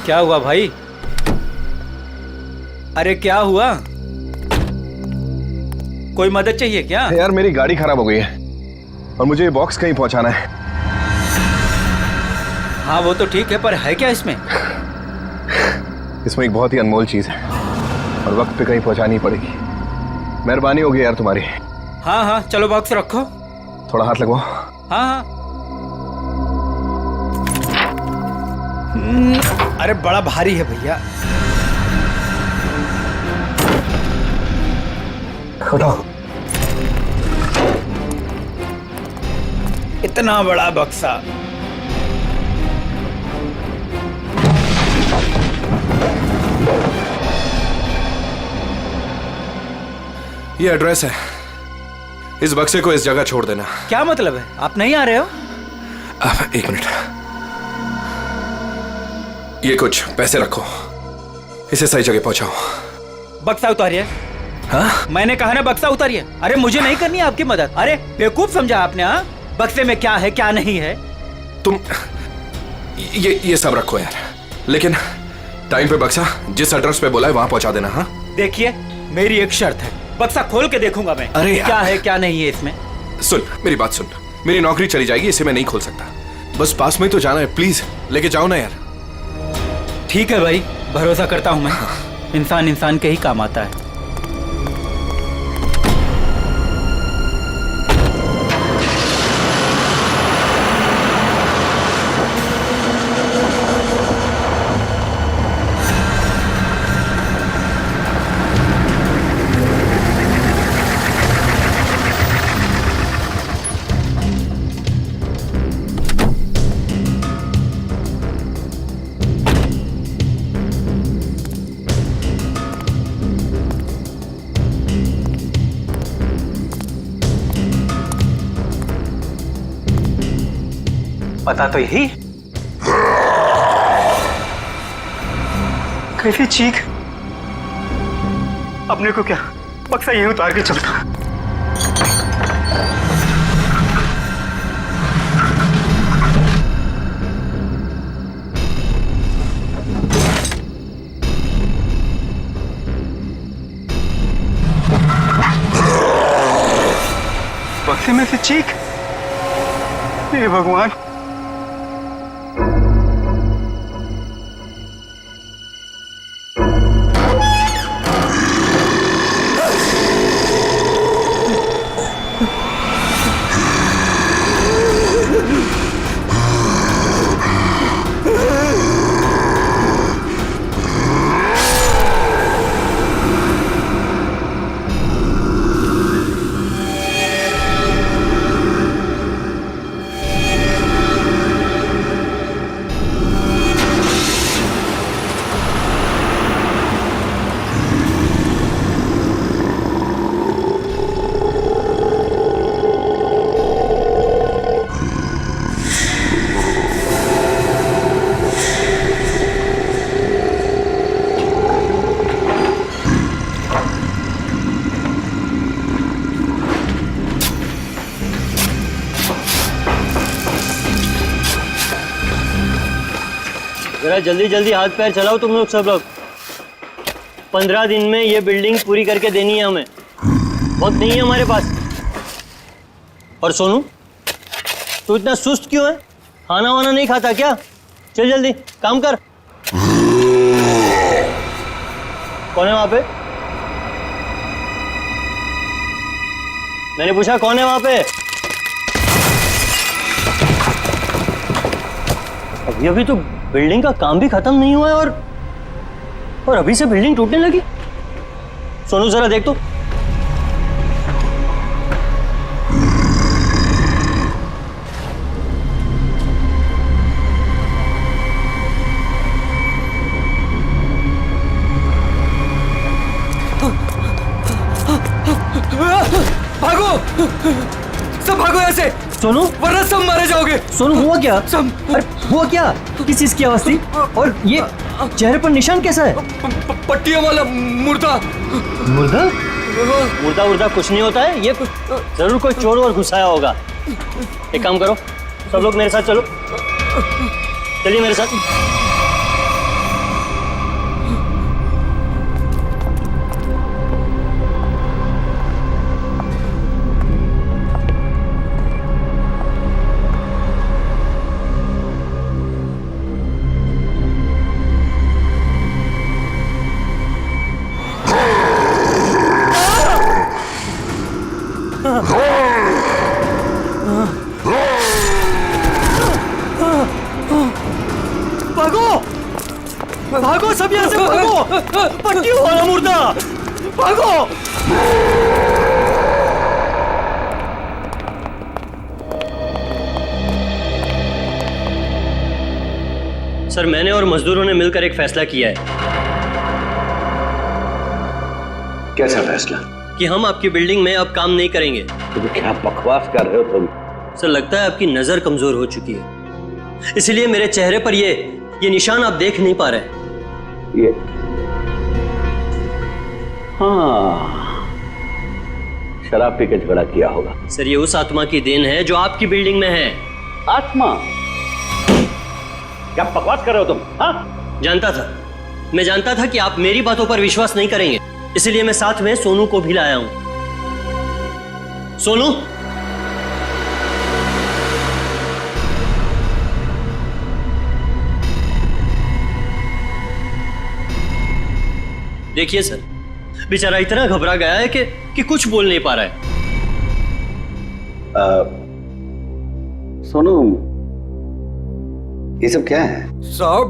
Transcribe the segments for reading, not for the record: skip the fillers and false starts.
क्या हुआ भाई? अरे क्या हुआ? कोई मदद चाहिए क्या? यार मेरी गाड़ी खराब हो गई है और मुझे ये बॉक्स कहीं पहुंचाना है। हाँ वो तो ठीक है, पर है क्या इसमें? इसमें एक बहुत ही अनमोल चीज है और वक्त पे कहीं पहुंचानी पड़ेगी। मेहरबानी होगी यार तुम्हारी। हाँ हाँ चलो बॉक्स रखो। थोड़ा हाथ लगवाओ। हाँ हाँ। अरे बड़ा भारी है भैया। उठाओ। इतना बड़ा बक्सा। ये एड्रेस है, इस बक्से को इस जगह छोड़ देना। क्या मतलब है? आप नहीं आ रहे हो? अब एक मिनट, ये कुछ पैसे रखो, इसे सही जगह पहुंचाओ। बक्सा उतारिए। हाँ? मैंने कहा ना बक्सा उतारिए। अरे मुझे नहीं करनी आपकी मदद। अरे बेवकूफ समझा आपने? हाँ, बक्से में क्या है क्या नहीं है। तुम ये सब रखो यार, लेकिन टाइम पे बक्सा जिस एड्रेस पे बोला है वहां पहुंचा देना। हाँ देखिए मेरी एक शर्त है, बक्सा खोल के देखूंगा मैं। अरे क्या है क्या नहीं है इसमें। सुन मेरी बात सुन, मेरी नौकरी चली जाएगी, इसे मैं नहीं खोल सकता। बस पास में तो जाना है, प्लीज लेके जाओ ना यार। ठीक है भाई, भरोसा करता हूं मैं। इंसान इंसान के ही काम आता है। पता तो यही। कैसी चीख! अपने को क्या बक्सा यहीं उतार के चलता। बक्से में से चीख! हे भगवान! जरा जल्दी जल्दी हाथ पैर चलाओ तुम लोग सब लोग। 15 दिन में ये बिल्डिंग पूरी करके देनी है हमें, बहुत नहीं है हमारे पास। और सोनू तू इतना सुस्त क्यों है? खाना वाना नहीं खाता क्या? चल जल्दी काम कर। कौन है वहां पे? मैंने पूछा कौन है वहां पे? अभी तो बिल्डिंग का काम भी खत्म नहीं हुआ है और अभी से बिल्डिंग टूटने लगी। सोनू जरा देख तो। भागो, सब भागो यहाँ से। सोनू वरना सब मारे जाओगे। सोनू हुआ क्या? सब। अरे हुआ क्या? किस चीज की आवाज थी? और ये चेहरे पर निशान कैसा है? पट्टियों वाला मुर्दा। मुर्दा? मुर्दा उर्दा कुछ नहीं होता है, ये जरूर कोई चोर और घुसाया होगा। एक काम करो, सब लोग मेरे साथ चलो, चलिए मेरे साथ। भागो भागो सब यहाँ से भागो, पट्टी वाला मुर्दा, भागो। सर मैंने और मजदूरों ने मिलकर एक फैसला किया है। कैसा फैसला? कि हम आपकी बिल्डिंग में अब काम नहीं करेंगे। तो क्या बकवास कर रहे हो तुम? सर लगता है आपकी नजर कमजोर हो चुकी है, इसलिए मेरे चेहरे पर ये निशान आप देख नहीं पा रहे। ये हाँ, शराब पी के झगड़ा किया होगा। सर ये उस आत्मा की देन है जो आपकी बिल्डिंग में है। आत्मा? क्या बकवास कर रहे हो तुम? हाँ? जानता था, मैं जानता था कि आप मेरी बातों पर विश्वास नहीं करेंगे, इसलिए मैं साथ में सोनू को भी लाया हूं। सोनू, देखिए सर, बेचारा इतना घबरा गया है कि कुछ बोल नहीं पा रहा है। सोनू, ये सब क्या है? साहब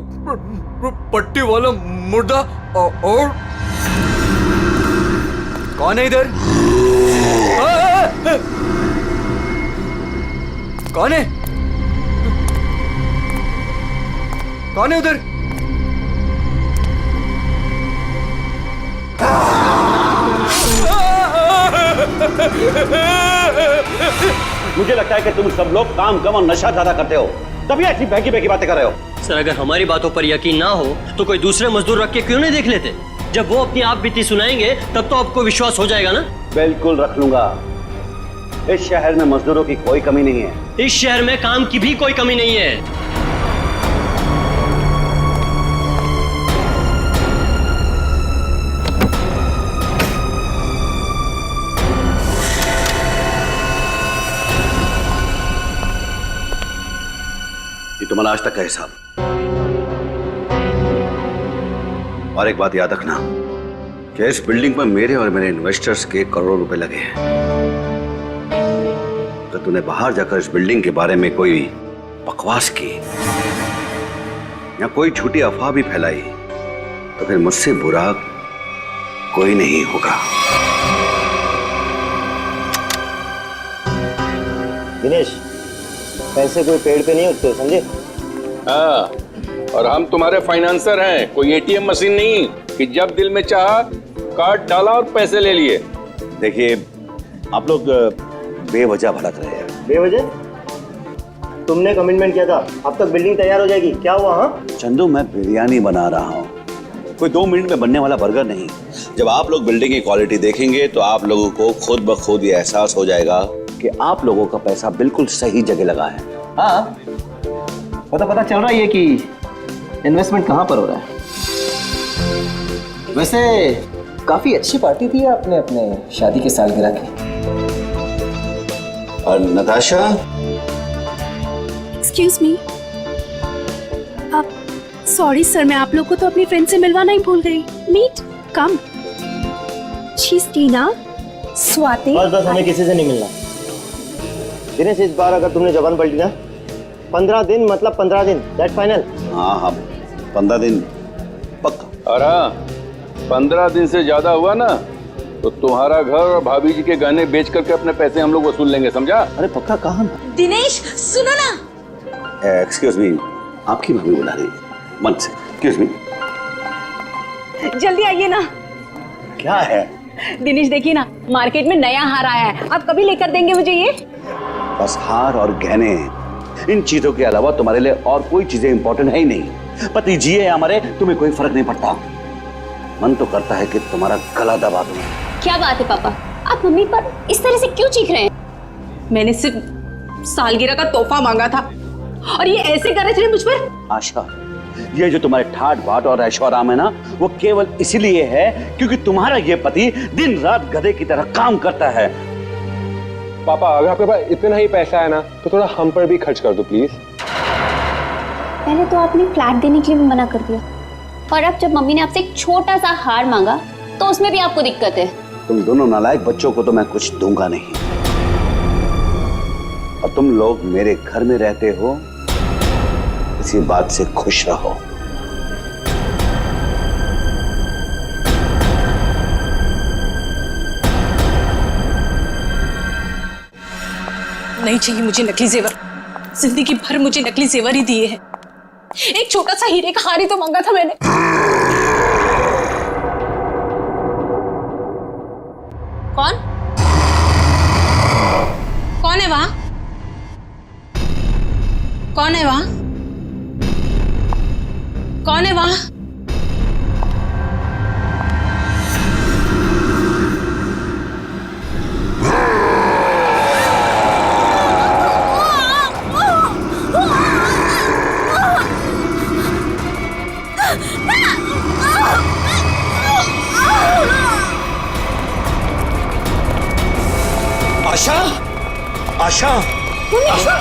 पट्टी वाला मुर्दा और कौन है इधर? कौन है? कौन है उधर? मुझे लगता है कि तुम सब लोग काम कम और नशा ज्यादा करते हो, तभी ऐसी बहकी बहकी बातें कर रहे हो। सर अगर हमारी बातों पर यकीन ना हो तो कोई दूसरे मजदूर रख के क्यों नहीं देख लेते? जब वो अपनी आप बीती सुनाएंगे तब तो आपको विश्वास हो जाएगा ना। बिल्कुल रख लूंगा। इस शहर में मजदूरों की कोई कमी नहीं है। इस शहर में काम की भी कोई कमी नहीं है। ये तुम्हारा आज तक का हिसाब। और एक बात याद रखना कि इस बिल्डिंग पर मेरे और मेरे इन्वेस्टर्स के करोड़ों रुपए लगे हैं। अगर तूने बाहर जाकर इस बिल्डिंग के बारे में कोई बकवास की या कोई झूठी अफवाह भी फैलाई तो फिर मुझसे बुरा कोई नहीं होगा। दिनेश, पैसे कोई पेड़ पे नहीं उगते, समझे? हाँ, और हम तुम्हारे फाइनेंसर हैं, कोई एटीएम मशीन नहीं कि जब दिल में चाहा कार्ड डाला और पैसे ले लिए। देखिए, आप लोग बेवजह भड़क रहे हैं। बेवजह? तुमने कमिटमेंट किया था, अब तक बिल्डिंग तैयार हो जाएगी, क्या हुआ? हाँ चंदू, मैं बिरयानी बना रहा हूँ, कोई 2 मिनट में बनने वाला बर्गर नहीं। जब आप लोग बिल्डिंग की क्वालिटी देखेंगे तो आप लोगों को खुद ब खुद ये एहसास हो जाएगा कि आप लोगों का पैसा बिल्कुल सही जगह लगा है। हाँ, पता चल रहा है कि इन्वेस्टमेंट कहाँ पर हो रहा है। वैसे काफी अच्छी पार्टी थी आपने अपने शादी के सालगिरह की। और नताशा, एक्सक्यूज मी, आप सॉरी सर, मैं आप लोग को तो अपनी फ्रेंड से मिलवाना ही भूल गई। Meet come. She is Tina, Swati. बस हमें किसी से नहीं मिलना। दिनेश, इस बार अगर तुमने जबान पलटी ना, 15 दिन मतलब 15 दिन, दैट फाइनल। हाँ 15 दिन पक्का। और हाँ, 15 दिन से ज्यादा हुआ ना तो तुम्हारा घर और भाभी जी के गहने बेच करके अपने पैसे हम लोग वसूल लेंगे, समझा? अरे पक्का कहाँ? दिनेश सुनो ना। एक्सक्यूज मी, आपकी भाभी बुला रही है मन से। Excuse me. जल्दी आइए ना। क्या है? दिनेश देखिए ना, मार्केट में नया हार आया है, आप कभी लेकर देंगे मुझे ये? बस हार और गहने, इन चीजों के अलावा तुम्हारे लिए और कोई चीजें इंपॉर्टेंट है ही नहीं। पति जिए या मरे तुम्हें कोई फर्क नहीं पड़ता। मन तो करता है कि तुम्हारा गला दबा दूं। क्या बात है पापा, आप मम्मी पर इस तरह से क्यों चीख रहे हैं? मैंने सिर्फ सालगिरह का तोहफा मांगा था और ये ऐसे कर रहे थे मुझ पर। आशा, ये जो तुम्हारे ठाट बाट और ऐशो आराम है ना, वो केवल इसीलिए है क्योंकि तुम्हारा ये पति दिन रात गधे की तरह काम करता है। पापा, अगर आपके पास इतना ही पैसा है ना तो थोड़ा हम पर भी खर्च कर दो प्लीज। पहले तो आपने फ्लैट देने के लिए भी मना कर दिया, और अब जब मम्मी ने आपसे एक छोटा सा हार मांगा तो उसमें भी आपको दिक्कत है। तुम दोनों नालायक बच्चों को तो मैं कुछ दूंगा नहीं, और तुम लोग मेरे घर में रहते हो इसी बात से खुश रहो। नहीं चाहिए मुझे नकली जेवर। जिंदगी भर मुझे नकली जेवर ही दिए हैं। एक छोटा सा हीरे का हार ही तो मांगा था मैंने। कौन कौन है वहां? कौन है वहां? कौन है वहां? आशा, आशा, आशा,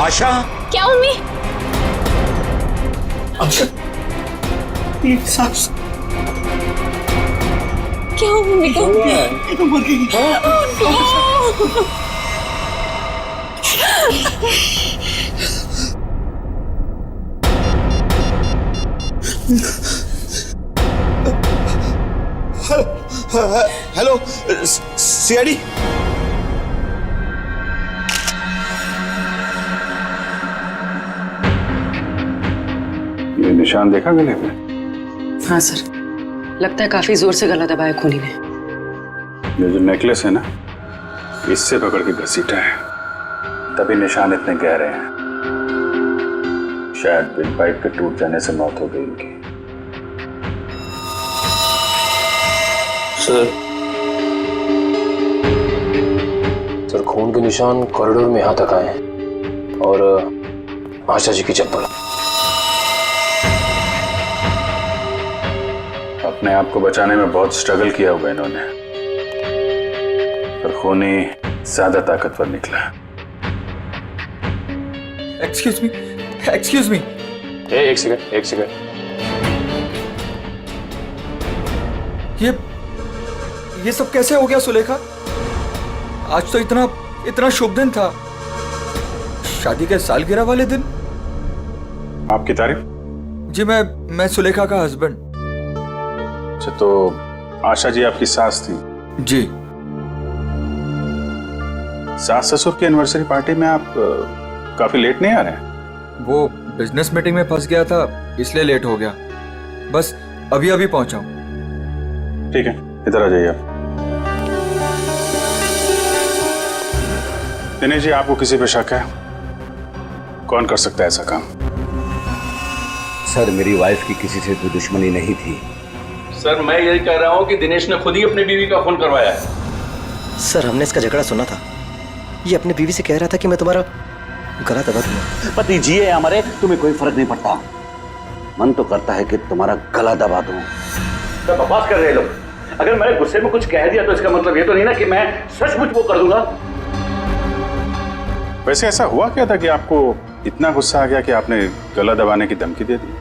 आशा, क्या मम्मी? आशा, ये सांस क्या हुआ मम्मी को? मर गई। Hello, CID. ये निशान देखा गले पे? हाँ सर, लगता है काफी जोर से गला दबाया खूनी ने। ये जो नेकलेस है ना, इससे पकड़ के घसीटा है, तभी निशान इतने गहरे हैं। शायद विंड पाइप के टूट जाने से मौत हो गई इनकी। सर खून के निशान कॉरिडोर में यहाँ तक आए हैं और आशा जी की चप्पल। अपने आप को बचाने में बहुत स्ट्रगल किया होगा इन्होंने, पर खूनी ज्यादा ताकतवर निकला। Excuse me, excuse me. एक सेकंड, एक सेकंड। ये सब कैसे हो गया सुलेखा? आज तो इतना शुभ दिन था, शादी के सालगिरह वाले दिन। आपकी तारीफ? जी मैं सुलेखा का हस्बैंड। अच्छा, तो आशा जी आपकी सास थी? जी। सास ससुर की एनिवर्सरी पार्टी में आप काफी लेट नहीं आ रहे हैं? वो बिजनेस मीटिंग में फंस गया था, इसलिए लेट हो गया। बस अभी अभी पहुंचा हूं। ठीक है, इधर आ जाइए आप। दिनेश जी, आपको किसी पे शक है? कौन कर सकता है ऐसा काम? सर, मेरी वाइफ की किसी से कोई दुश्मनी नहीं थी। सर, मैं यही कह रहा हूं कि दिनेश ने खुद ही अपनी बीवी का खून करवाया है। सर, हमने इसका झगड़ा सुना था। ये अपनी बीवी से कह रहा था कि मैं तुम्हारा गला दबा दूंगा। पति जिए या मरे, तुम्हें कोई फर्क नहीं पड़ता। मन तो करता है कि तुम्हारा गला दबा दूं। तो बकवास कर रहे लोग। अगर मैंने गुस्से में कुछ कह दिया तो इसका मतलब ये तो नहीं ना कि मैं सचमुच वो कर दूंगा। वैसे ऐसा हुआ क्या था कि आपको इतना गुस्सा आ गया कि आपने गला दबाने की धमकी दे दी,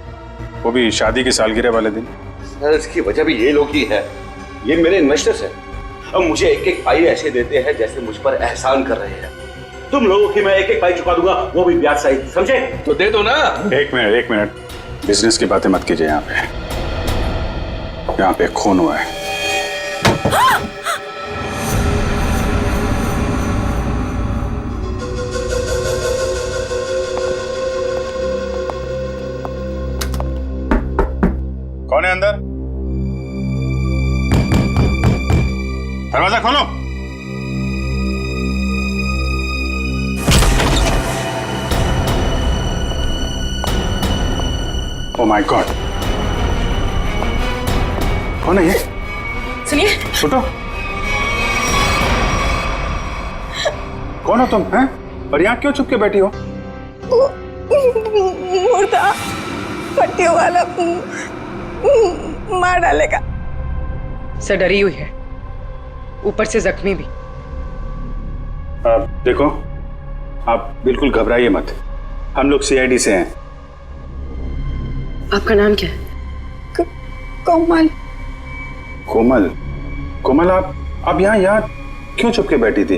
वो भी शादी की सालगिरह वाले दिन? सर, इसकी वजह भी ये लोग ही है। ये मेरे इन्वेस्टर्स हैं। अब मुझे एक एक पाई ऐसे देते हैं जैसे मुझ पर एहसान कर रहे हैं। तुम लोगों की मैं एक एक पाई चुका दूंगा, वो भी ब्याज सहित, समझे? तो दे दो ना। एक मिनट, बिजनेस की बातें मत कीजिए। यहाँ पे खून हुआ है। कौन है अंदर? दरवाजा खोलो। ओह माय गॉड, कौन है ये? सुनिए, उठो। कौन हो तुम हैं? और यहाँ क्यों चुप के बैठी हो? मुर्दा पट्टियों वाला मार डालेगा। सर डरी हुई है, ऊपर से जख्मी भी। देखो, आप बिल्कुल घबराइए मत। हम लोग सीआईडी से हैं। आपका नाम क्या है? कोमल। कोमल? कोमल, आप यहाँ क्यों चुप के बैठी थी?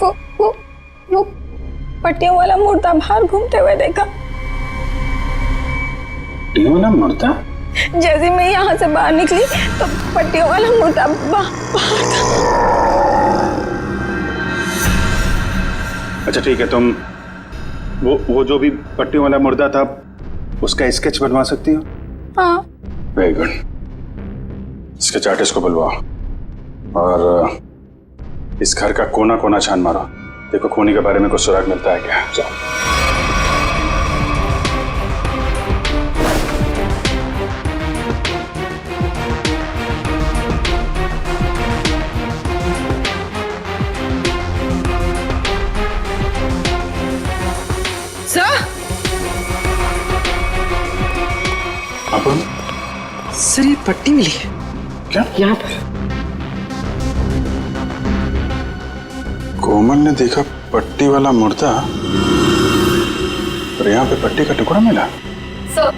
वो पट्टियों वाला मुर्दा बाहर घूमते हुए देखा। पट्टियों वाला मुर्दा? जैसे मैं यहाँ से बाहर निकली तो पट्टियों वाला मुर्दा बाहर था। अच्छा ठीक है, तुम वो जो भी पट्टियों वाला मुर्दा था उसका स्केच बनवा सकती हो? हाँ। Very good. स्केच आर्टिस्ट को बुलवाओ और इस घर का कोना कोना छान मारो, देखो खूनी के बारे में कुछ सुराग मिलता है क्या। चलो। सर ये पट्टी मिली है क्या यहाँ पर? कोमल ने देखा पट्टी वाला मुर्दा और यहाँ पे पट्टी का टुकड़ा मिला। सर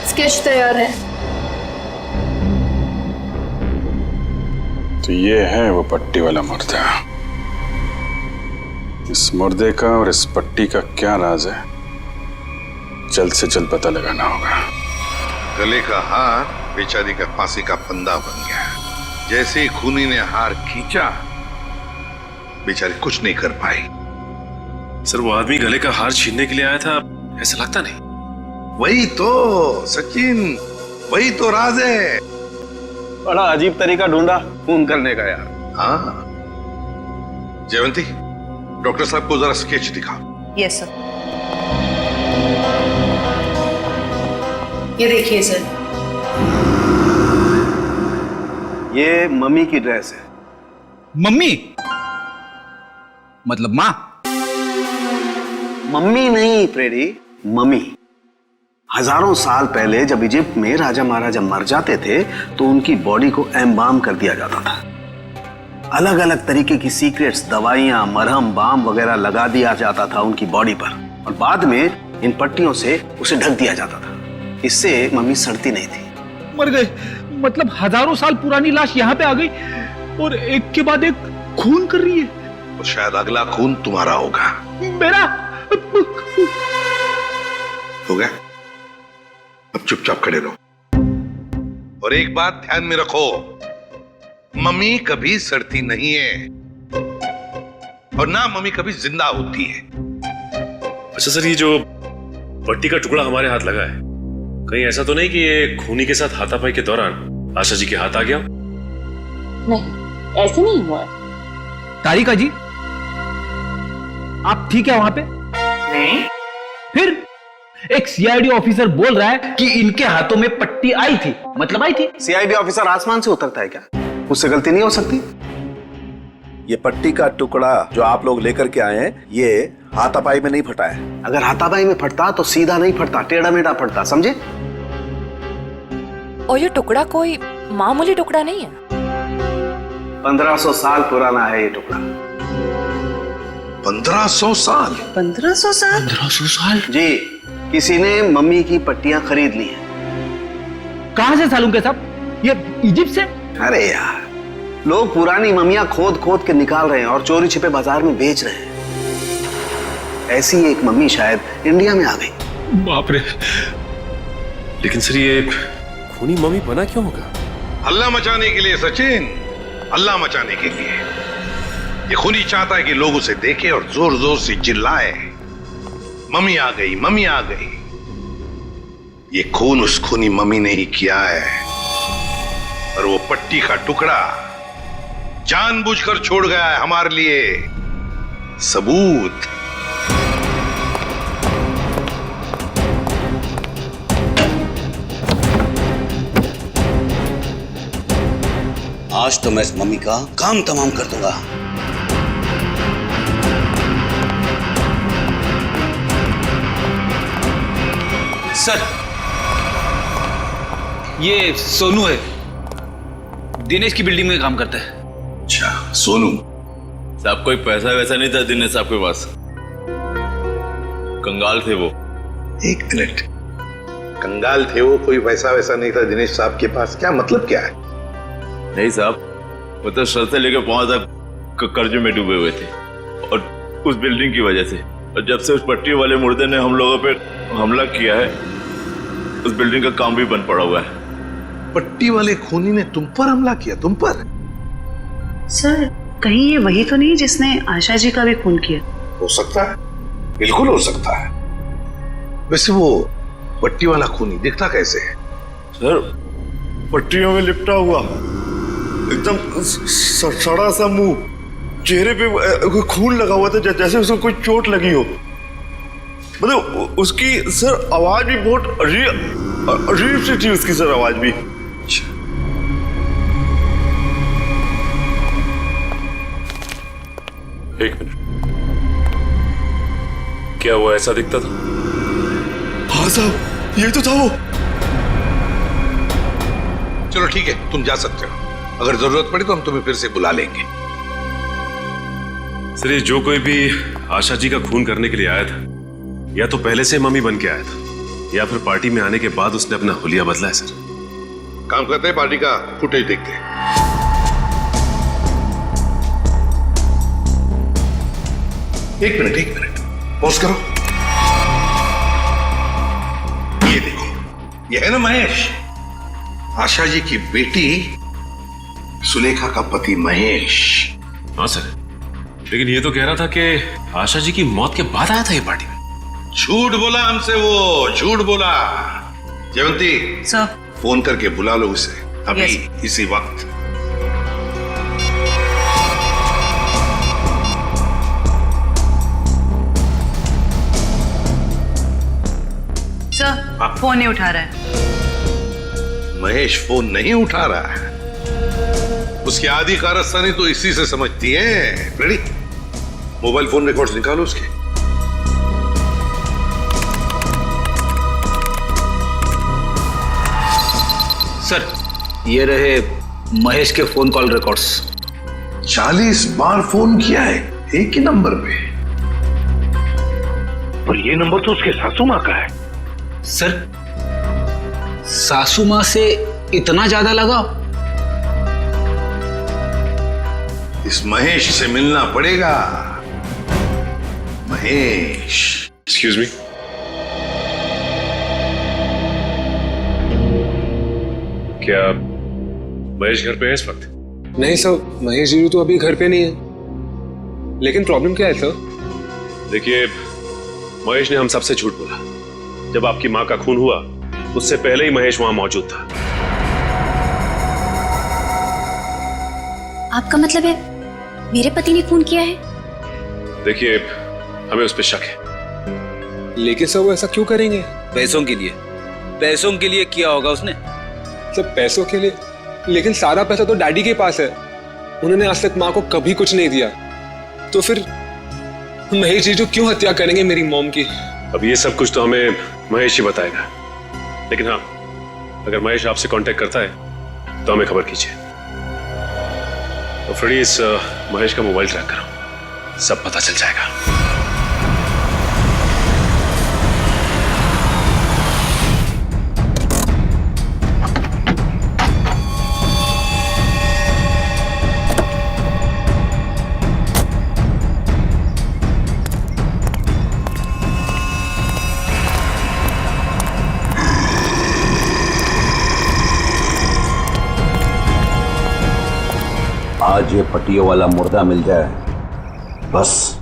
स्केच तैयार है। तो ये है वो पट्टी वाला मुर्दा। इस मुर्दे का और इस पट्टी का क्या राज है, जल्द से जल्द पता लगाना होगा। गले का हार बेचारी का फांसी का फंदा बन गया। जैसे ही खूनी ने हार खींचा, बेचारी कुछ नहीं कर पाई। सर वो आदमी गले का हार छीनने के लिए आया था, ऐसा लगता नहीं? वही तो सचिन, वही तो राज है। बड़ा अजीब तरीका ढूंढा खून करने का यार। हाँ जयवंती, डॉक्टर साहब को जरा स्केच दिखाओ। Yes sir. ये देखिए सर, ये मम्मी की ड्रेस है। मम्मी मतलब माँ? मम्मी नहीं फ्रेडी, मम्मी। हजारों साल पहले जब इजिप्ट में राजा महाराजा मर जाते थे तो उनकी बॉडी को एम्बाम कर दिया जाता था। अलग अलग तरीके की सीक्रेट्स, दवाइयां, मरहम, बाम वगैरह लगा दिया जाता था उनकी बॉडी पर और बाद में इन पट्टियों से उसे ढक दिया जाता था। इससे मम्मी सड़ती नहीं थी। मर गए मतलब हजारों साल पुरानी लाश यहाँ पे आ गई और एक के बाद एक खून कर रही है। तो शायद अगला खून तुम्हारा होगा। मेरा हो गया, अब चुपचाप खड़े रहो। और एक बात ध्यान में रखो, मम्मी कभी सड़ती नहीं है और ना मम्मी कभी जिंदा होती है। अच्छा सर, ये जो पट्टी का टुकड़ा हमारे हाथ लगा है, कहीं ऐसा तो नहीं कि ये खूनी के साथ हाथापाई के दौरान आशा जी के हाथ आ गया? नहीं, ऐसे नहीं हुआ। तारिका जी, आप ठीक है वहां पे? नहीं। फिर एक सीआईडी ऑफिसर बोल रहा है कि इनके हाथों में पट्टी आई थी, मतलब आई थी। सीआईडी ऑफिसर आसमान से उतरता है क्या? उससे गलती नहीं हो सकती। ये पट्टी का टुकड़ा जो आप लोग लेकर के आए हैं, ये हाथापाई में नहीं फटा है। अगर हाथापाई में फटता तो सीधा नहीं फटता, टेढ़ा मेढ़ा फटता, समझे? और ये टुकड़ा कोई मामूली टुकड़ा नहीं है। 1500 साल पुराना है ये टुकड़ा। 1500 साल? 1500 साल? 1500 साल? जी, किसी ने मम्मी की पट्टियां खरीद ली हैं। कहां से सालूं के साहब? ये इजिप्ट से? अरे यार, लोग पुरानी मम्मियां खोद खोद के निकाल रहे हैं और चोरी छिपे बाजार में बेच रहे हैं। ऐसी एक मम्मी शायद इंडिया में आ गई। बाप रे! लेकिन सर ये खूनी मम्मी बना क्यों होगा? हल्ला मचाने के लिए सचिन, हल्ला मचाने के लिए। ये खूनी चाहता है कि लोग उसे देखें और जोर जोर से चिल्लाए, मम्मी आ गई, मम्मी आ गई। ये खून उस खूनी मम्मी ने ही किया है और वो पट्टी का टुकड़ा जानबूझकर छोड़ गया है हमारे लिए सबूत। आज तो मैं इस मम्मी का काम तमाम कर दूंगा। सर, ये सोनू है, दिनेश की बिल्डिंग में काम करता है। अच्छा, सोनू साहब कोई पैसा वैसा नहीं था दिनेश साहब के पास, कंगाल थे वो। एक मिनट, कंगाल थे वो, कोई पैसा वैसा नहीं था दिनेश साहब के पास, क्या मतलब क्या है? नहीं साहब, वो तो सर से लेकर पांव तक कर्जे में डूबे हुए थे और उस बिल्डिंग की वजह से। और जब से उस पट्टी वाले मुर्दे ने हम लोगों पे हमला किया है, उस बिल्डिंग का काम भी बंद पड़ा हुआ है। पट्टी वाले खूनी ने तुम पर हमला किया? तुम पर? सर कहीं ये वही तो नहीं जिसने आशा जी का भी खून किया? हो सकता है, बिल्कुल हो सकता है। वैसे वो पट्टी वाला खूनी दिखता कैसे है? सर पट्टियों में लिपटा हुआ, एकदम सड़ा सा मुंह, चेहरे पे खून लगा हुआ था जैसे उसको कोई चोट लगी हो। मतलब उसकी सर आवाज भी बहुत अजीब सी थी, उसकी सर आवाज भी। एक मिनट, क्या वो ऐसा दिखता था? हाँ साहब, ये तो था वो। चलो ठीक है, तुम जा सकते हो। अगर जरूरत पड़ी तो हम तुम्हें फिर से बुला लेंगे। सर ये जो कोई भी आशा जी का खून करने के लिए आया था, या तो पहले से मम्मी बन के आया था, या फिर पार्टी में आने के बाद उसने अपना हुलिया बदला है। सर काम करते हैं, पार्टी का फुटेज देखते हैं। एक मिनट पॉज करो। ये देखो, ये है ना महेश, आशा जी की बेटी सुलेखा का पति महेश। हाँ सर, लेकिन ये तो कह रहा था कि आशा जी की मौत के बाद आया था ये पार्टी में। झूठ बोला हमसे, वो झूठ बोला। जयवंती सर, फोन करके बुला लो उसे अभी, इसी वक्त। सर फोन नहीं उठा रहा है। महेश फोन नहीं उठा रहा है, उसकी आधी कारस्तानी तो इसी से समझती है। रेडी, मोबाइल फोन रिकॉर्ड्स निकालो उसके। सर ये रहे महेश के फोन कॉल रिकॉर्ड्स। 40 बार फोन किया है एक ही नंबर पे, पर ये नंबर तो उसके सासू माँ का है। सर सासू माँ से इतना ज्यादा लगा? इस महेश से मिलना पड़ेगा। महेश। एक्सक्यूज मी, क्या महेश घर पे है इस वक्त? नहीं सर, महेश जी तो अभी घर पे नहीं है। लेकिन प्रॉब्लम क्या है सर? देखिए, महेश ने हम सबसे झूठ बोला। जब आपकी मां का खून हुआ उससे पहले ही महेश वहां मौजूद था। आपका मतलब है मेरे पति ने खून किया है? देखिए, हमें उस पर शक है। लेकिन सर वो ऐसा क्यों करेंगे? पैसों के लिए। पैसों के लिए किया होगा उसने। सब पैसों के लिए? लेकिन सारा पैसा तो डैडी के पास है, उन्होंने आज तक माँ को कभी कुछ नहीं दिया। तो फिर महेश जी जो क्यों हत्या करेंगे मेरी मॉम की? अब ये सब कुछ तो हमें महेश ही बताएगा, लेकिन हाँ, अगर महेश आपसे कांटेक्ट करता है तो हमें खबर कीजिए। तो फ्रेडी, इस महेश का मोबाइल ट्रैक करो, सब पता चल जाएगा। आज ये पट्टियों वाला मुर्दा मिल जाए बस।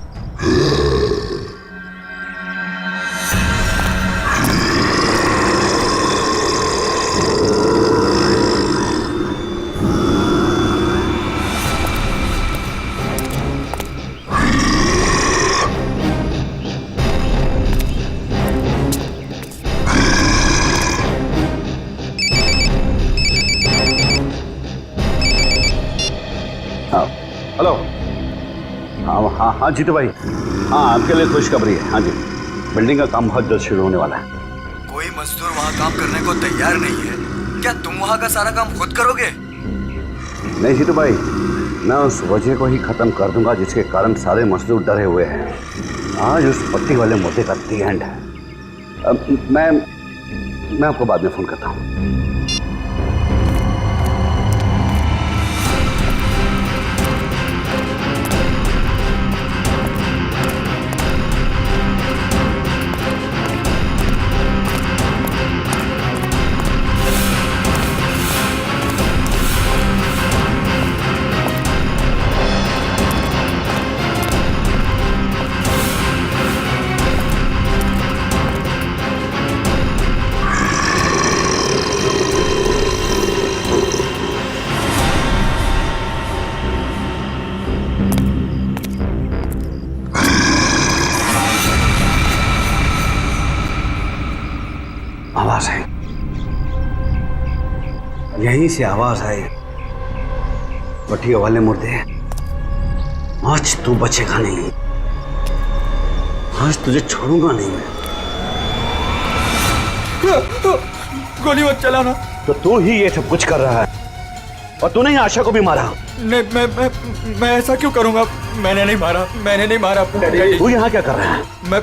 हेलो, हाँ जीतू भाई, हाँ आपके लिए खुशखबरी है। हाँ जी, बिल्डिंग का काम बहुत जल्द शुरू होने वाला है। कोई मजदूर वहाँ काम करने को तैयार नहीं है। क्या तुम वहाँ का सारा काम खुद करोगे? नहीं जीतू भाई, मैं उस वजह को ही खत्म कर दूंगा जिसके कारण सारे मजदूर डरे हुए हैं। आज उस पट्टी वाले मुद्दे का दी एंड है। मैं आपको बाद में फोन करता हूँ। यहीं से आवाज आई, पट्टियों वाले मुर्दे, आज तू बचेगा नहीं, आज तुझे छोड़ूंगा नहीं मैं। गोली मत चलाना। तो तू ही ये सब कुछ कर रहा है और तूने ही आशा को भी मारा। नहीं, मैं ऐसा क्यों करूंगा? मैंने नहीं मारा। तू यहाँ क्या कर रहा है? मैं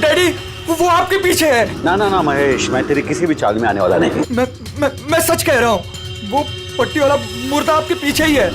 डैडी, वो आपके पीछे है। ना महेश, मैं तेरी किसी भी चाल में आने वाला नहीं। मैं सच कह रहा हूँ, वो पट्टी वाला मुर्दा आपके पीछे ही है।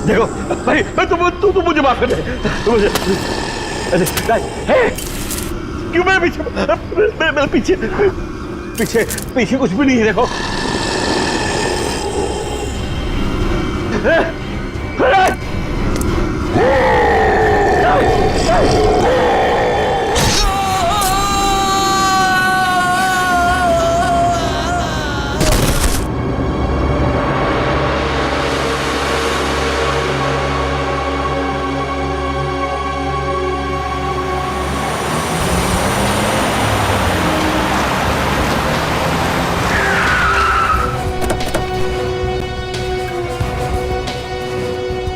देखो भाई, तू मुझे माफ कर दे। क्यों मैं पीछे पीछे कुछ भी नहीं है। देखो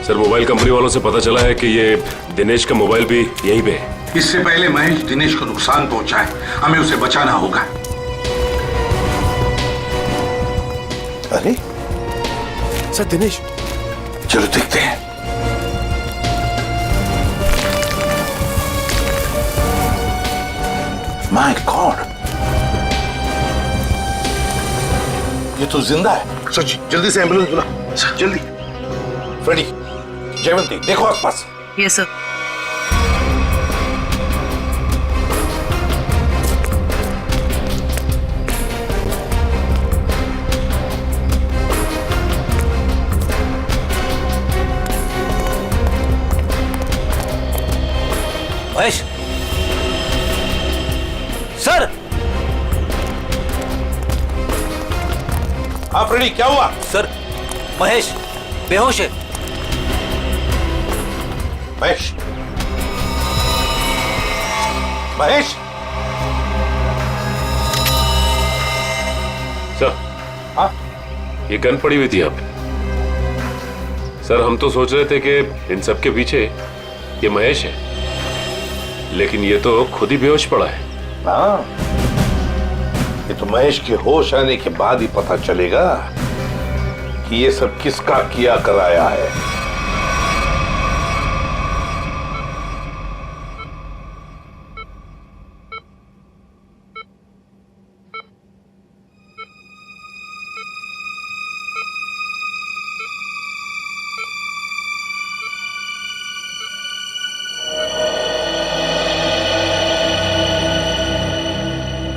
सर, मोबाइल कंपनी वालों से पता चला है कि ये दिनेश का मोबाइल भी यहीं पे है। इससे पहले महेश दिनेश को नुकसान पहुंचाए, हमें उसे बचाना होगा। अरे सर, दिनेश, चलो देखते हैं। माय गॉड, ये तो जिंदा है। सच, जल्दी से एम्बुलेंस बुला, जल्दी। फ्रेडी, जयवंती, देखो आसपास। Yes sir. महेश सर। हाँ फ्रेडी, क्या हुआ? सर, महेश बेहोश है। महेश, महेश, सर। हाँ, ये गन पड़ी हुई थी यहाँ पे। सर, हम तो सोच रहे थे कि इन सब के पीछे ये महेश है, लेकिन ये तो खुद ही बेहोश पड़ा है। हाँ, ये तो महेश के होश आने के बाद ही पता चलेगा कि ये सब किसका किया कराया है।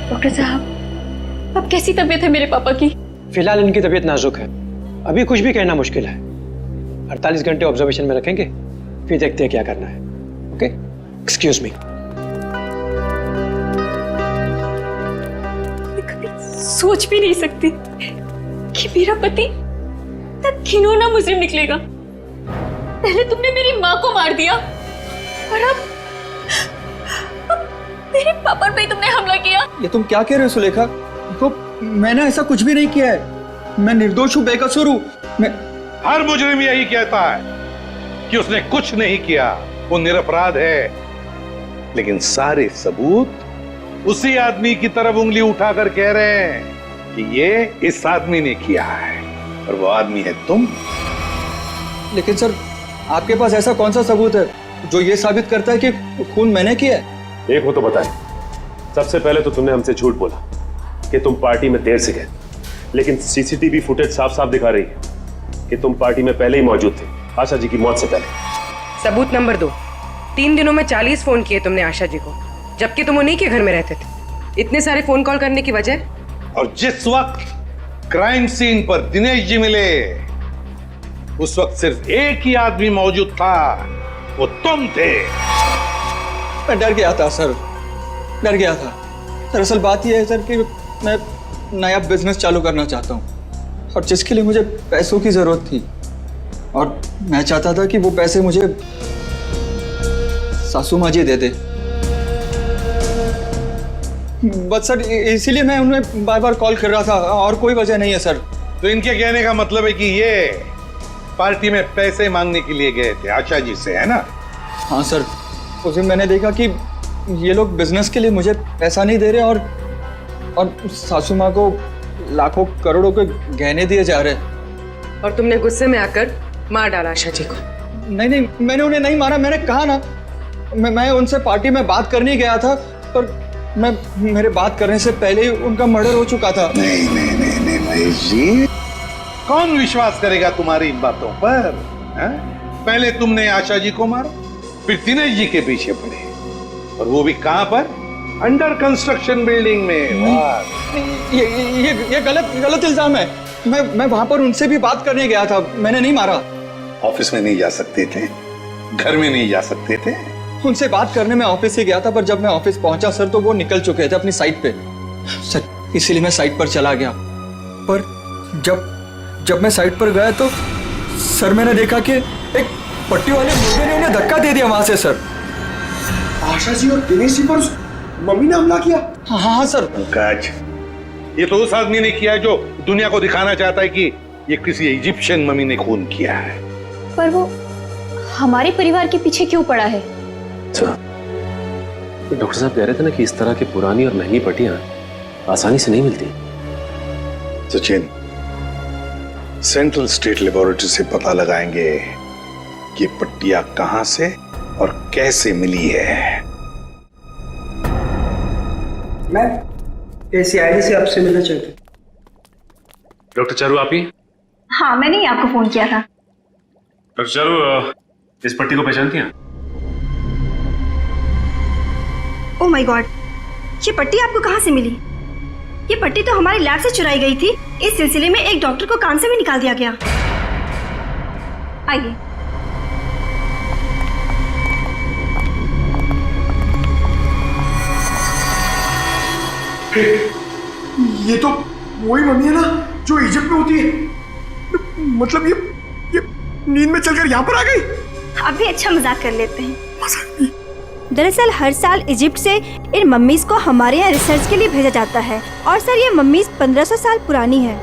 डॉक्टर साहब, अब कैसी तबीयत है मेरे पापा की? फिलहाल इनकी तबीयत नाजुक है, अभी कुछ भी कहना मुश्किल है। 48 घंटे ऑब्जर्वेशन में रखेंगे, फिर देखते हैं क्या करना है। Okay, excuse me. मैं कभी सोच भी नहीं सकती कि मेरा पति इतना घिनौना मुजरिम निकलेगा। पहले तुमने मेरी माँ को मार दिया और अब मेरे पापा पे तुमने हमला किया। ये तुम क्या कह रहे हो सुलेखा? देखो, मैंने ऐसा कुछ भी नहीं किया है। मैं निर्दोष हूँ, बेकसूर हूँ। हर मुजरिम यही कहता है कि उसने कुछ नहीं किया, वो निरपराध है। लेकिन सारे सबूत उसी आदमी की तरफ उंगली उठाकर कह रहे हैं कि ये इस आदमी ने किया है, और वो आदमी है तुम। लेकिन सर, आपके पास ऐसा कौन सा सबूत है जो ये साबित करता है कि खून मैंने किया है। एक हो तो बताए। सबसे पहले तो तुमने हमसे झूठ बोला कि तुम पार्टी में देर से गए, लेकिन सीसीटीवी फुटेज साफ साफ दिखा रही है कि तुम पार्टी में पहले ही मौजूद थे, आशा जी की मौत से पहले। सबूत नंबर 2, 3 दिनों में 40 फोन किए तुमने आशा जी को, जबकि तुम उन्हीं के घर में रहते थे। इतने सारे फोन कॉल करने की वजह? और जिस वक्त क्राइम सीन पर दिनेश जी मिले उस वक्त सिर्फ एक ही आदमी मौजूद था, वो तुम थे। मैं डर गया था सर, डर गया था। दरअसल बात यह है सर कि मैं नया बिजनेस चालू करना चाहता हूँ और जिसके लिए मुझे पैसों की जरूरत थी, और मैं चाहता था कि वो पैसे मुझे सासू माँ जी दे दे। बस सर इसीलिए मैं उन्हें बार बार कॉल कर रहा था, और कोई वजह नहीं है सर। तो इनके कहने का मतलब है कि ये पार्टी में पैसे मांगने के लिए गए थे आशा जी से, है ना? हाँ सर, उस दिन मैंने देखा कि ये लोग बिजनेस के लिए मुझे पैसा नहीं दे रहे और सासू माँ को लाखों करोड़ों के गहने दिए जा रहे। और तुमने गुस्से में आकर मार डाला आशा जी को? नहीं, मैंने उन्हें नहीं मारा। मैंने कहा ना, मैं उनसे पार्टी में बात करने गया था, पर मेरे बात करने से पहले ही उनका मर्डर हो चुका था। नहीं महेश जी, कौन विश्वास करेगा तुम्हारी इन बातों पर? पहले तुमने आशा जी को मारा, फिर दिनेश जी के पीछे पड़े, और वो भी कहां पर? अंडर कंस्ट्रक्शन बिल्डिंग में। ये गलत इल्जाम है। मैं वहां पर उनसे भी बात करने गया था, मैंने नहीं मारा। ऑफिस में नहीं जा सकते थे, घर में नहीं जा सकते थे? उनसे बात करने में ऑफिस से गया था, पर जब मैं ऑफिस पहुंचा सर तो वो निकल चुके थे अपनी साइट पे सर, इसीलिए मैं साइट पर चला गया। पर जब मैं साइट पर गया तो सर मैंने देखा कि एक पट्टी वाले मुर्गे ने उन्हें धक्का दे दिया वहां से सर। आशा जी और दिनेश जी पर मम्मी ने हमला किया? हाँ सर। पंकज, ये तो उस आदमी ने किया जो दुनिया को दिखाना चाहता है कि ये किसी इजिप्शियन मम्मी ने खून किया है। पर वो हमारे परिवार के पीछे क्यों पड़ा है? तो डॉक्टर साहब कह रहे थे ना कि इस तरह की पुरानी और महंगी पट्टियां आसानी से नहीं मिलती। सचिन, सेंट्रल स्टेट लेबोरेटरी से पता लगाएंगे कि पट्टियां कहां से और कैसे मिली है। मैं ACID से आपसे मिलना चाहती हूँ। डॉक्टर चारू आप ही? हाँ, मैंने ही आपको फोन किया था। डॉक्टर चारू, इस पट्टी को पहचानती हैं? ओह माय गॉड, ये पट्टी आपको कहाँ से मिली? ये पट्टी तो हमारे लैब से चुराई गई थी। इस सिलसिले में एक डॉक्टर को काम से भी निकाल दिया गया। आइए। ये तो वही मम्मी है ना जो इजिप्ट में होती है। मतलब ये नींद में चलकर यहाँ पर आ गई। आप भी अच्छा मजाक कर लेते हैं। दरअसल हर साल इजिप्ट से इन मम्मीज को हमारे यहाँ रिसर्च के लिए भेजा जाता है, और सर ये मम्मीज 1500 साल पुरानी है।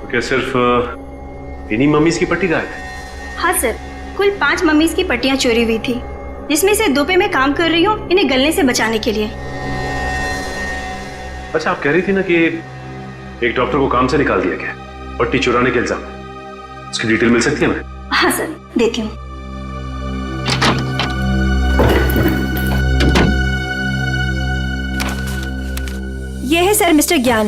तो क्या सिर्फ इन्हीं मम्मीज की पट्टी गायब है? हाँ सर, कुल 5 मम्मीज की पट्टियाँ चोरी हुई थी, जिसमें से 2 पे मैं काम कर रही हूँ इन्हें गलने से बचाने के लिए। अच्छा, आप कह रही थी ना कि एक डॉक्टर को काम से निकाल दिया गया पट्टी चुराने के इल्जाम में, उसकी डिटेल मिल सकती है हमें? हाँ सर, देती हूँ। ये है सर मिस्टर ज्ञान।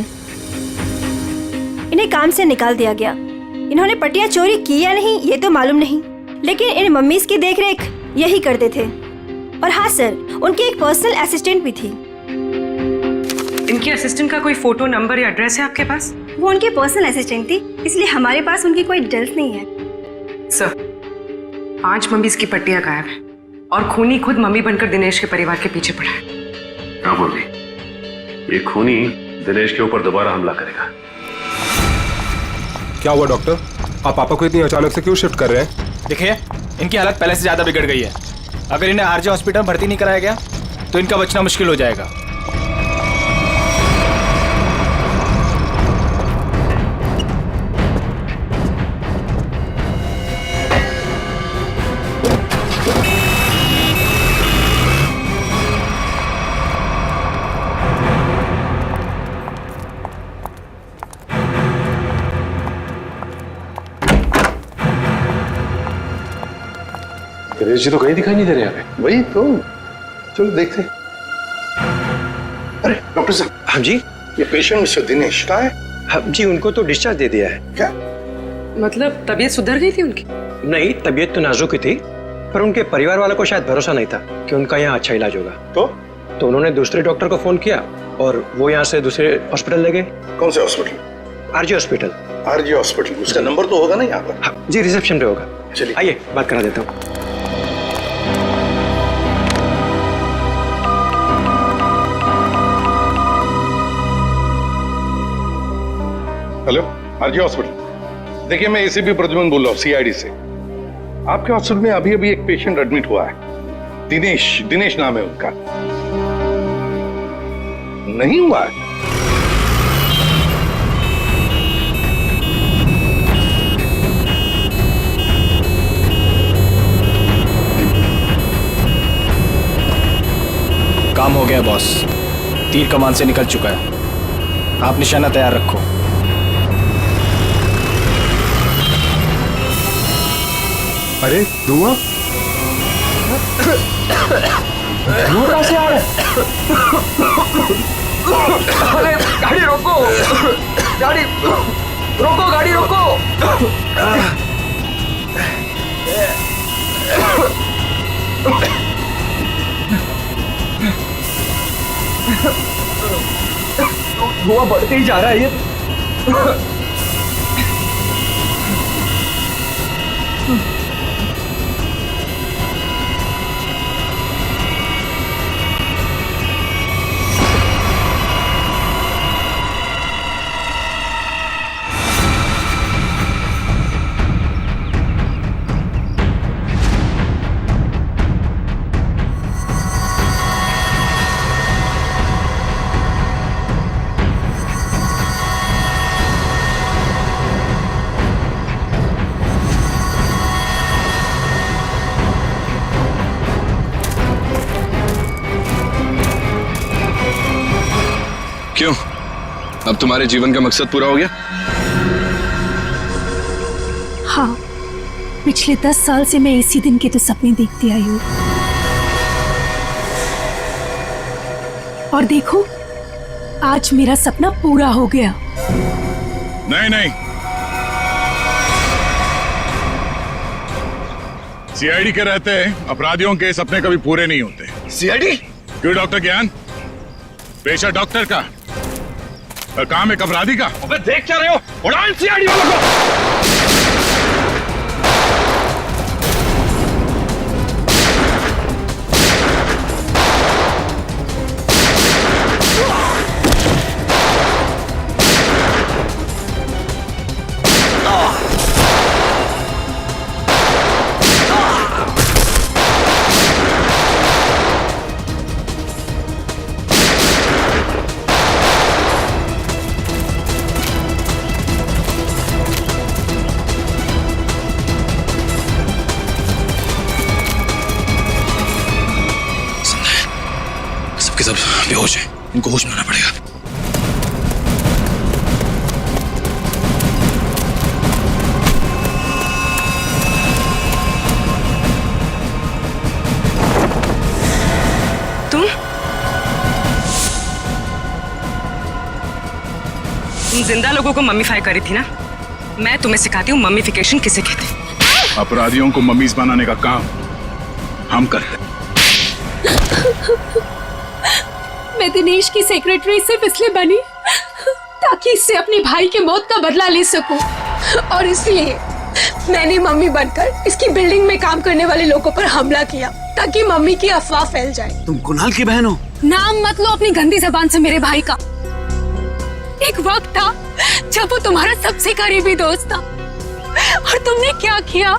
इन्हें काम से निकाल दिया गया। इन्होंने पट्टियां चोरी की या नहीं ये तो मालूम नहीं, लेकिन इन मम्मीज की देखरेख यही करते थे। और हाँ सर, उनकी एक पर्सनल असिस्टेंट भी थी। इनकी असिस्टेंट का कोई फोटो, नंबर या एड्रेस है आपके पास? वो उनकी पर्सनल असिस्टेंट थी, इसलिए हमारे पास उनकी कोई डिटेल्स नहीं है। सर, 5 मम्मीज की पट्टियां गायब है और खूनी खुद मम्मी बनकर दिनेश के परिवार के पीछे पड़ा है। क्या बोल रही? ये खूनी दिनेश के ऊपर दोबारा हमला करेगा। क्या हुआ डॉक्टर? आप पापा को इतनी अचानक से क्यों शिफ्ट कर रहे हैं? देखिए, इनकी हालत पहले से ज्यादा बिगड़ गई है। अगर इन्हें आरजे हॉस्पिटल में भर्ती नहीं कराया गया तो इनका बचना मुश्किल हो जाएगा। गणेश जी तो कहीं दिखाई नहीं दे रहे यहाँ पे। वही तो, चलो देखते। अरे डॉक्टर साहब। हाँ जी। ये पेशेंट मिस्टर दिनेश कहाँ है? हाँ जी, उनको तो डिस्चार्ज दे दिया है। क्या मतलब तबीयत सुधर गई थी उनकी? नहीं, तबीयत तो नाजुक ही थी, पर उनके परिवार वालों को शायद भरोसा नहीं था कि उनका यहाँ अच्छा इलाज होगा। तो उन्होंने दूसरे डॉक्टर को फोन किया और वो यहाँ से दूसरे हॉस्पिटल ले गए। कौन से hospital? RG hospital. RG hospital, उसका नंबर तो होगा ना यहाँ पर? हाँ जी, रिसेप्शन पे होगा। चलिए आइए बात करा देता हूँ। Hello, RG hospital. देखिए, मैं एसीपी प्रद्युमन बोल रहा हूँ, सीआईडी से। आपके हॉस्पिटल में अभी अभी एक पेशेंट एडमिट हुआ है। दिनेश नाम है उनका। नहीं हुआ है? काम हो गया बॉस, तीर कमान से निकल चुका है। आप निशाना तैयार रखो। अरे धुआं कहाँ से आ रहा है? अरे गाड़ी रोको, गाड़ी रोको, गाड़ी रोको। धुआं बढ़ते ही जा रहा है ये। क्यों, अब तुम्हारे जीवन का मकसद पूरा हो गया? हाँ, पिछले 10 साल से मैं इसी दिन के तो सपने देखती आई हूँ। और देखो, आज मेरा सपना पूरा हो गया। नहीं नहीं, सीआईडी के रहते अपराधियों के सपने कभी पूरे नहीं होते। सीआईडी? क्यों डॉक्टर ज्ञान? पेशा डॉक्टर का और काम एक अपराधी का। अबे देख क्या रहे हो? उड़ान सीआईडी वालों को। सबके सब बेहोश हैं, इनको होश में आना पड़ेगा। तुम जिंदा लोगों को मम्मीफाई करी थी ना? मैं तुम्हें सिखाती हूँ मम्मीफिकेशन किसे कहते हैं। अपराधियों को मम्मीज बनाने का काम हम करते हैं। मैं दिनेश की सेक्रेटरी सिर्फ इसलिए बनी ताकि इससे अपने भाई के मौत का बदला ले सकूं, और इसलिए मैंने मम्मी बनकर इसकी बिल्डिंग में काम करने वाले लोगों पर हमला किया ताकि मम्मी की अफवाह फैल जाए। तुम कुणाल की बहन हो? नाम मत लो अपनी गंदी जबान से मेरे भाई का। एक वक्त था जब वो तुम्हारा सबसे करीबी दोस्त था, और तुमने क्या किया?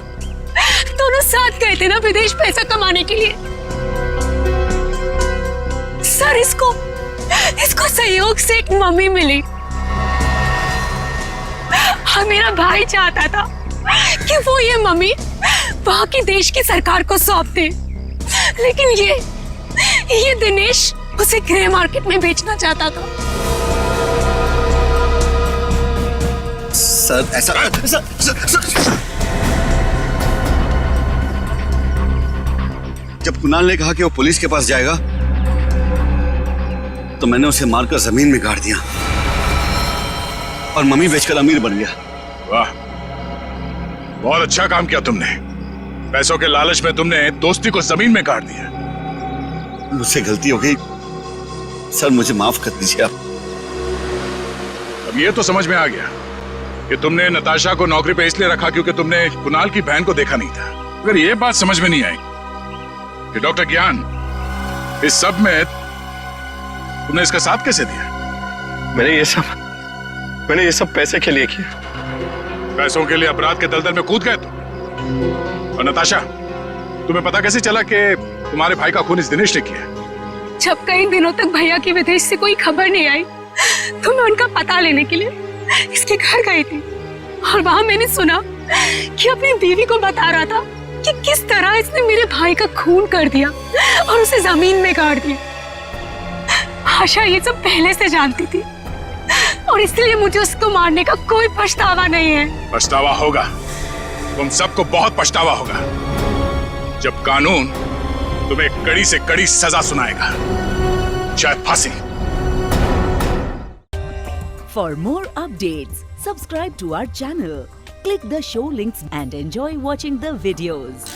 दोनों साथ गए थे ना विदेश पैसा कमाने के लिए। सर, इसको सहयोग से एक मम्मी मिली, और मेरा भाई चाहता था कि वो ये मम्मी वहां की देश की सरकार को सौंप दे, लेकिन ये दिनेश उसे ग्रे मार्केट में बेचना चाहता था। सर ऐसा जब कुणाल ने कहा कि वो पुलिस के पास जाएगा तो मैंने उसे मारकर जमीन में गाड़ दिया और मम्मी बेचकर अमीर बन गया। वाह, बहुत अच्छा काम किया तुमने। पैसों के लालच में तुमने दोस्ती को जमीन में गाड़ दिया। मुझसे गलती हो गई सर, मुझे माफ कर दीजिए आप। अब ये तो समझ में आ गया कि तुमने नताशा को नौकरी पे इसलिए रखा क्योंकि तुमने कुणाल की बहन को देखा नहीं था। अगर ये बात समझ में नहीं आई कि डॉक्टर ज्ञान इस सब में तुमने इसका साथ कैसे दिया? मैंने ये सब पैसे के लिए किया। पैसों के लिए अपराध के दलदल में कूद गए तुम। और नताशा, तुम्हें पता कैसे चला कि तुम्हारे भाई का खून इस दिनेश ने किया? जब कई दिनों तक भैया की विदेश से कोई खबर नहीं आई तो मैं उनका पता लेने के लिए इसके घर गई थी और वहां मैंने सुना कि अपनी बीवी को बता रहा था कि किस तरह इसने मेरे भाई का खून कर दिया और उसे जमीन में गाड़ दिया। आशा ये सब पहले से जानती थी और इसलिए मुझे उसको मारने का कोई पछतावा नहीं है। पछतावा होगा, तुम सबको बहुत पछतावा होगा जब कानून तुम्हें कड़ी से कड़ी सजा सुनाएगा, चाहे फांसी। For more updates, subscribe to our channel, click the show links and enjoy watching the videos.